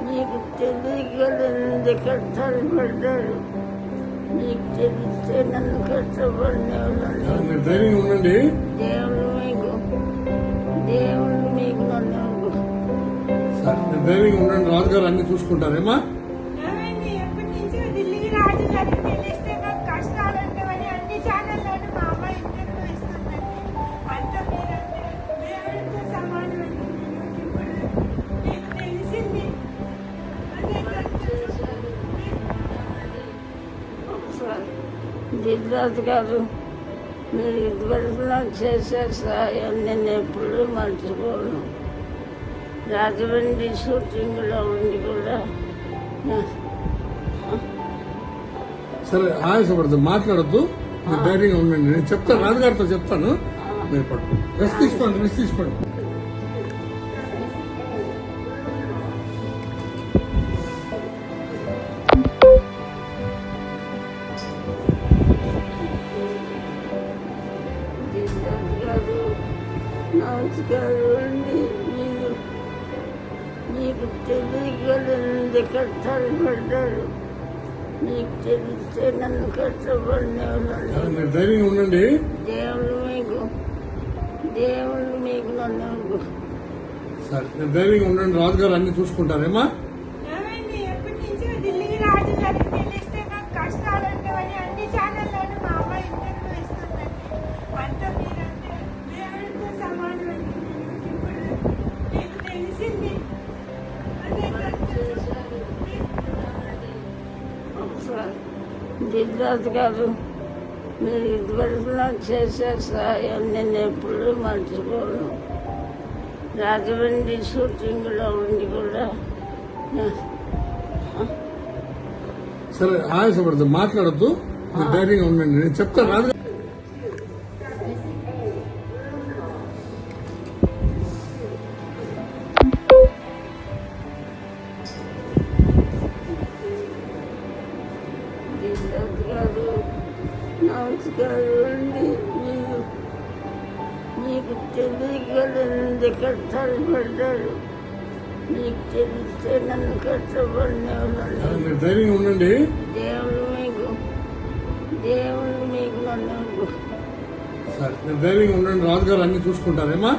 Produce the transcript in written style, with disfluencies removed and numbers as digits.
నీకు తెలియగలింది కష్టాలు పడ్డాడు. నీకు తెలిస్తే నన్ను కష్టపడినేవాళ్ళు. మీరు ధైర్యంగా ఉండండి. దేవుడు మీకు నన్ను సార్ మీరు ధైర్యంగా ఉండండి. రాజుగారు అన్ని చూసుకుంటారేమా? ఎప్పటి నుంచో ఢిల్లీ రాజు గారికి తెలిస్తే నాకు కష్టాలు ఉండవని అన్ని ఛానల్లోనూ మా అమ్మాయి ఇంటర్వ్యూ ఇస్తుందండి. అంతా మీరంటే దేవుడితో సమానం అండి. ఇప్పుడు మీకు తెలిసింది దిద్రాజు గారు, మీరు ఇదివరకు నాకు చేసే సహాయం నేను ఎప్పుడూ మర్చిపోను. రాజమండ్రి షూటింగ్లో ఉండి కూడా సరే ఆయాసపడద్దు, మాట్లాడద్దు. మీరు ధైర్యంగా ఉండండి. నేను చెప్తాను, రాజుగారితో చెప్తాను. మీరు పడుకోండి, రెస్ట్ తీసుకోండి, రెస్ట్ తీసుకోండి. నమస్కారం అండి. నీకు తెలియగలింది కష్టాలు పడ్డాడు. నీకు తెలిస్తే నన్ను కష్టపడినేవాళ్ళు. మీరు ధైర్యంగా ఉండండి. దేవుడు మీకు నన్ను సార్ మీరు ధైర్యంగా ఉండండి. రాజుగారు అన్ని చూసుకుంటారేమా? ఎప్పటి నుంచో ఢిల్లీ రాజు గారికి తెలిస్తే నాకు కష్టాలు ఉండవని అన్ని ఛానల్లోనూ మా అమ్మాయి ఇంటర్వ్యూ ఇస్తుందండి. అంతా మీరంటే దేవుడితో సమానం అండి. ఇప్పుడు మీకు తెలిసింది దిద్రాజు గారు, మీరు ఇదివరకు నాకు చేసే సహాయం నేను ఎప్పుడూ మర్చిపోను. రాజమండ్రి షూటింగ్లో ఉండి కూడా సరే ఆయాసపడద్దు, మాట్లాడద్దు. మీరు ధైర్యంగా ఉండండి. నేను చెప్తాను, రాజుగారు. నమస్కారం అండి. నీకు తెలియగలింది కష్టాలు పడ్డాడు. నీకు తెలిస్తే నన్ను కష్టపడినేవాళ్ళు. మీరు ధైర్యంగా ఉండండి. దేవుడు మీకు నన్ను సార్ మీరు ధైర్యంగా ఉండండి. రాజుగారు అన్ని చూసుకుంటారేమా?